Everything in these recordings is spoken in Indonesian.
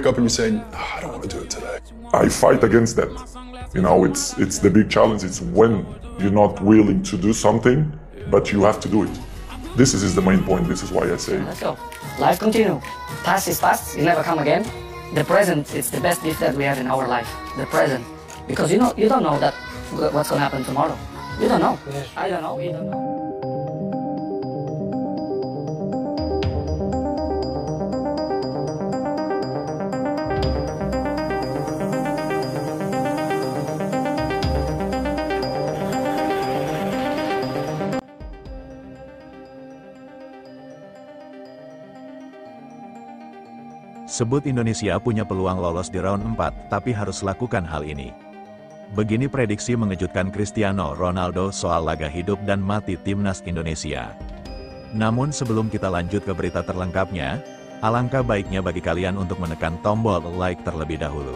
wake up and you're saying, "Ah, I don't want to do it today." I fight against that. You know, it's the big challenge. It's when you're not willing to do something, but you have to do it. This is the main point. This is why I say, let's go. Life continue. Past is past. It never come again. The present is the best gift that we have in our life. The present, because you don't know that what's gonna happen tomorrow. You don't know. I don't know. You don't know. Sebut Indonesia punya peluang lolos di round 4, tapi harus lakukan hal ini. Begini prediksi mengejutkan Cristiano Ronaldo soal laga hidup dan mati timnas Indonesia. Namun sebelum kita lanjut ke berita terlengkapnya, alangkah baiknya bagi kalian untuk menekan tombol like terlebih dahulu.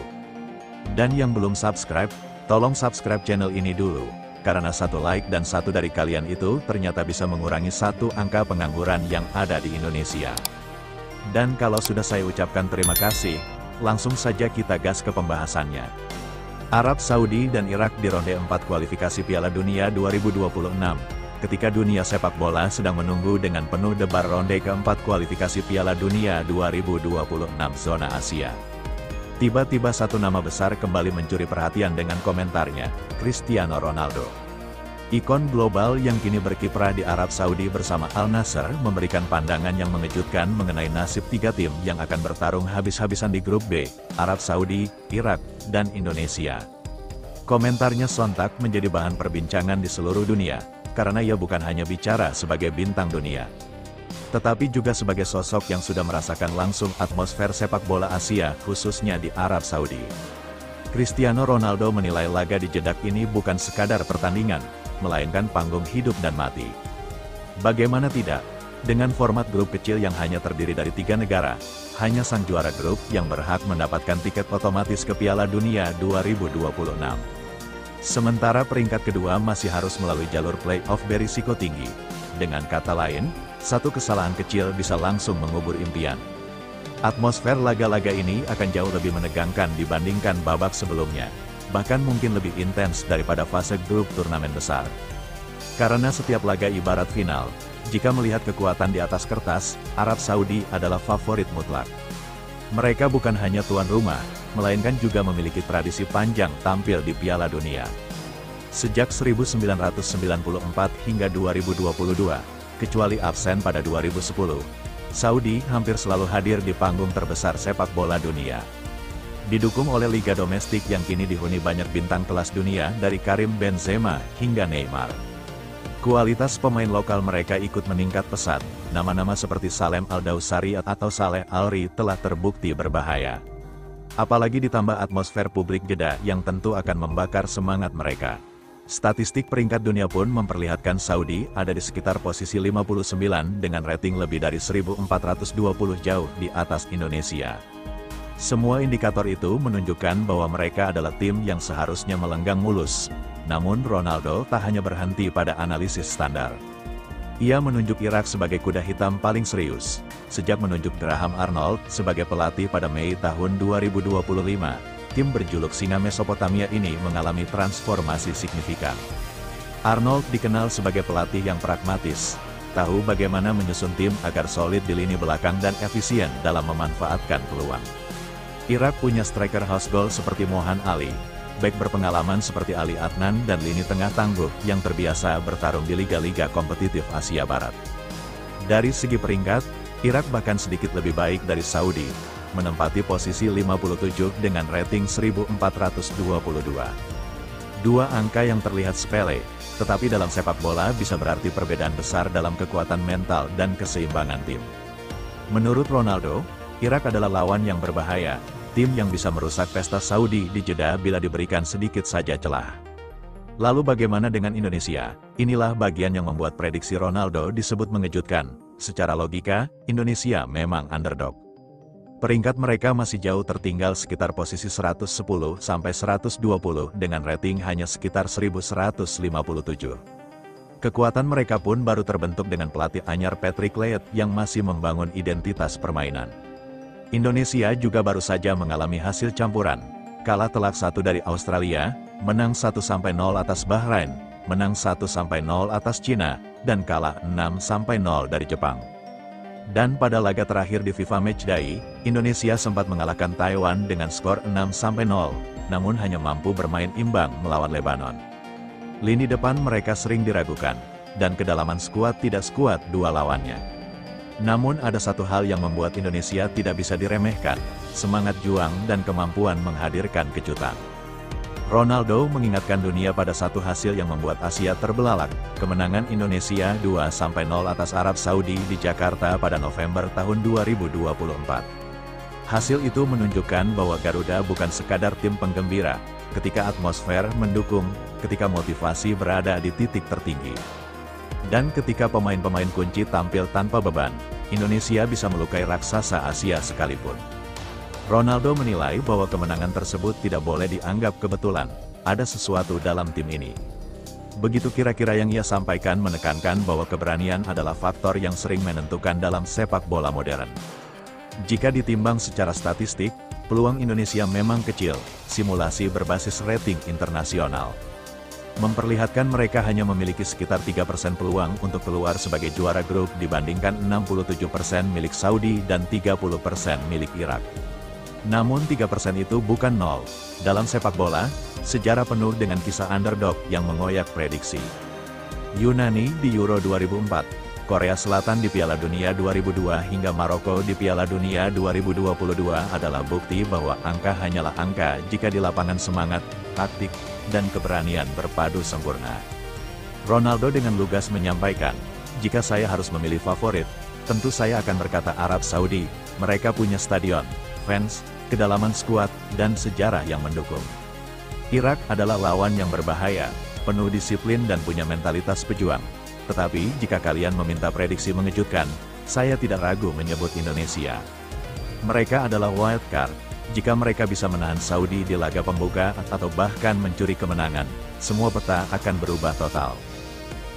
Dan yang belum subscribe, tolong subscribe channel ini dulu, karena satu like dan satu dari kalian itu ternyata bisa mengurangi satu angka pengangguran yang ada di Indonesia. Dan kalau sudah saya ucapkan terima kasih, langsung saja kita gas ke pembahasannya. Arab Saudi dan Irak di ronde 4 kualifikasi Piala Dunia 2026, ketika dunia sepak bola sedang menunggu dengan penuh debar ronde keempat kualifikasi Piala Dunia 2026 zona Asia. Tiba-tiba satu nama besar kembali mencuri perhatian dengan komentarnya, Cristiano Ronaldo. Ikon global yang kini berkiprah di Arab Saudi bersama Al Nassr memberikan pandangan yang mengejutkan mengenai nasib 3 tim yang akan bertarung habis-habisan di grup B, Arab Saudi, Irak, dan Indonesia. Komentarnya sontak menjadi bahan perbincangan di seluruh dunia, karena ia bukan hanya bicara sebagai bintang dunia, tetapi juga sebagai sosok yang sudah merasakan langsung atmosfer sepak bola Asia, khususnya di Arab Saudi. Cristiano Ronaldo menilai laga di Jeddah ini bukan sekadar pertandingan, melainkan panggung hidup dan mati. Bagaimana tidak, dengan format grup kecil yang hanya terdiri dari 3 negara, hanya sang juara grup yang berhak mendapatkan tiket otomatis ke Piala Dunia 2026. Sementara peringkat kedua masih harus melalui jalur play-off berisiko tinggi. Dengan kata lain, satu kesalahan kecil bisa langsung mengubur impian. Atmosfer laga-laga ini akan jauh lebih menegangkan dibandingkan babak sebelumnya. Bahkan mungkin lebih intens daripada fase grup turnamen besar. Karena setiap laga ibarat final, jika melihat kekuatan di atas kertas, Arab Saudi adalah favorit mutlak. Mereka bukan hanya tuan rumah, melainkan juga memiliki tradisi panjang tampil di Piala Dunia. Sejak 1994 hingga 2022, kecuali absen pada 2010, Saudi hampir selalu hadir di panggung terbesar sepak bola dunia. Didukung oleh liga domestik yang kini dihuni banyak bintang kelas dunia dari Karim Benzema hingga Neymar. Kualitas pemain lokal mereka ikut meningkat pesat, nama-nama seperti Salem Al-Dausari atau Saleh Al-Ri telah terbukti berbahaya. Apalagi ditambah atmosfer publik Jeddah yang tentu akan membakar semangat mereka. Statistik peringkat dunia pun memperlihatkan Saudi ada di sekitar posisi 59 dengan rating lebih dari 1420 jauh di atas Indonesia. Semua indikator itu menunjukkan bahwa mereka adalah tim yang seharusnya melenggang mulus. Namun Ronaldo tak hanya berhenti pada analisis standar. Ia menunjuk Irak sebagai kuda hitam paling serius. Sejak menunjuk Graham Arnold sebagai pelatih pada Mei tahun 2025, tim berjuluk Singa Mesopotamia ini mengalami transformasi signifikan. Arnold dikenal sebagai pelatih yang pragmatis, tahu bagaimana menyusun tim agar solid di lini belakang dan efisien dalam memanfaatkan peluang. Irak punya striker house goal seperti Mohan Ali, bek berpengalaman seperti Ali Adnan dan lini tengah tangguh yang terbiasa bertarung di liga-liga kompetitif Asia Barat. Dari segi peringkat, Irak bahkan sedikit lebih baik dari Saudi, menempati posisi 57 dengan rating 1422. Dua angka yang terlihat sepele, tetapi dalam sepak bola bisa berarti perbedaan besar dalam kekuatan mental dan keseimbangan tim. Menurut Ronaldo, Irak adalah lawan yang berbahaya, tim yang bisa merusak pesta Saudi di Jeddah bila diberikan sedikit saja celah. Lalu bagaimana dengan Indonesia? Inilah bagian yang membuat prediksi Ronaldo disebut mengejutkan. Secara logika, Indonesia memang underdog. Peringkat mereka masih jauh tertinggal sekitar posisi 110 sampai 120 dengan rating hanya sekitar 1157. Kekuatan mereka pun baru terbentuk dengan pelatih anyar Patrick Leet yang masih membangun identitas permainan. Indonesia juga baru saja mengalami hasil campuran. Kalah telak 1 dari Australia, menang 1-0 atas Bahrain, menang 1-0 atas Cina, dan kalah 6-0 dari Jepang. Dan pada laga terakhir di FIFA Matchday, Indonesia sempat mengalahkan Taiwan dengan skor 6-0, namun hanya mampu bermain imbang melawan Lebanon. Lini depan mereka sering diragukan, dan kedalaman skuad tidak sekuat dua lawannya. Namun ada satu hal yang membuat Indonesia tidak bisa diremehkan, semangat juang dan kemampuan menghadirkan kejutan. Ronaldo mengingatkan dunia pada satu hasil yang membuat Asia terbelalak, kemenangan Indonesia 2-0 atas Arab Saudi di Jakarta pada November tahun 2024. Hasil itu menunjukkan bahwa Garuda bukan sekadar tim penggembira, ketika atmosfer mendukung, ketika motivasi berada di titik tertinggi. Dan ketika pemain-pemain kunci tampil tanpa beban, Indonesia bisa melukai raksasa Asia sekalipun. Ronaldo menilai bahwa kemenangan tersebut tidak boleh dianggap kebetulan, ada sesuatu dalam tim ini. Begitu kira-kira yang ia sampaikan, menekankan bahwa keberanian adalah faktor yang sering menentukan dalam sepak bola modern. Jika ditimbang secara statistik, peluang Indonesia memang kecil, simulasi berbasis rating internasional memperlihatkan mereka hanya memiliki sekitar 3% peluang untuk keluar sebagai juara grup dibandingkan 67% milik Saudi dan 30% milik Irak. Namun 3% itu bukan nol. Dalam sepak bola, sejarah penuh dengan kisah underdog yang mengoyak prediksi. Yunani di Euro 2004, Korea Selatan di Piala Dunia 2002 hingga Maroko di Piala Dunia 2022 adalah bukti bahwa angka hanyalah angka jika di lapangan semangat, taktik, dan keberanian berpadu sempurna. Ronaldo dengan lugas menyampaikan, "Jika saya harus memilih favorit, tentu saya akan berkata Arab Saudi. Mereka punya stadion, fans, kedalaman skuad, dan sejarah yang mendukung. Irak adalah lawan yang berbahaya, penuh disiplin dan punya mentalitas pejuang. Tetapi jika kalian meminta prediksi mengejutkan, saya tidak ragu menyebut Indonesia. Mereka adalah wild card. Jika mereka bisa menahan Saudi di laga pembuka atau bahkan mencuri kemenangan, semua peta akan berubah total."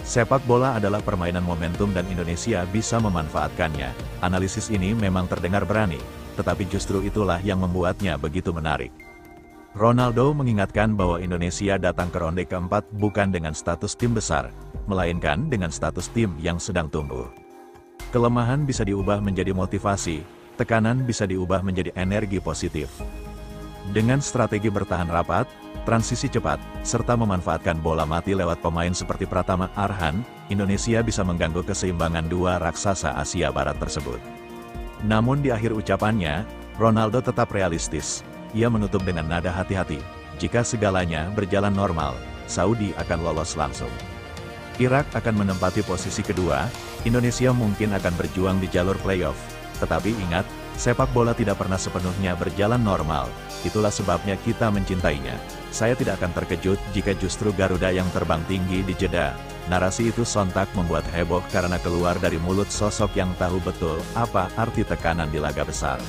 Sepak bola adalah permainan momentum dan Indonesia bisa memanfaatkannya. Analisis ini memang terdengar berani, tetapi justru itulah yang membuatnya begitu menarik. Ronaldo mengingatkan bahwa Indonesia datang ke ronde keempat bukan dengan status tim besar, melainkan dengan status tim yang sedang tumbuh. Kelemahan bisa diubah menjadi motivasi, tekanan bisa diubah menjadi energi positif. Dengan strategi bertahan rapat, transisi cepat, serta memanfaatkan bola mati lewat pemain seperti Pratama Arhan, Indonesia bisa mengganggu keseimbangan dua raksasa Asia Barat tersebut. Namun di akhir ucapannya, Ronaldo tetap realistis. Ia menutup dengan nada hati-hati. Jika segalanya berjalan normal, Saudi akan lolos langsung. Irak akan menempati posisi kedua, Indonesia mungkin akan berjuang di jalur playoff. Tetapi ingat, sepak bola tidak pernah sepenuhnya berjalan normal. Itulah sebabnya kita mencintainya. Saya tidak akan terkejut jika justru Garuda yang terbang tinggi di Jeddah. Narasi itu sontak membuat heboh karena keluar dari mulut sosok yang tahu betul apa arti tekanan di laga besar.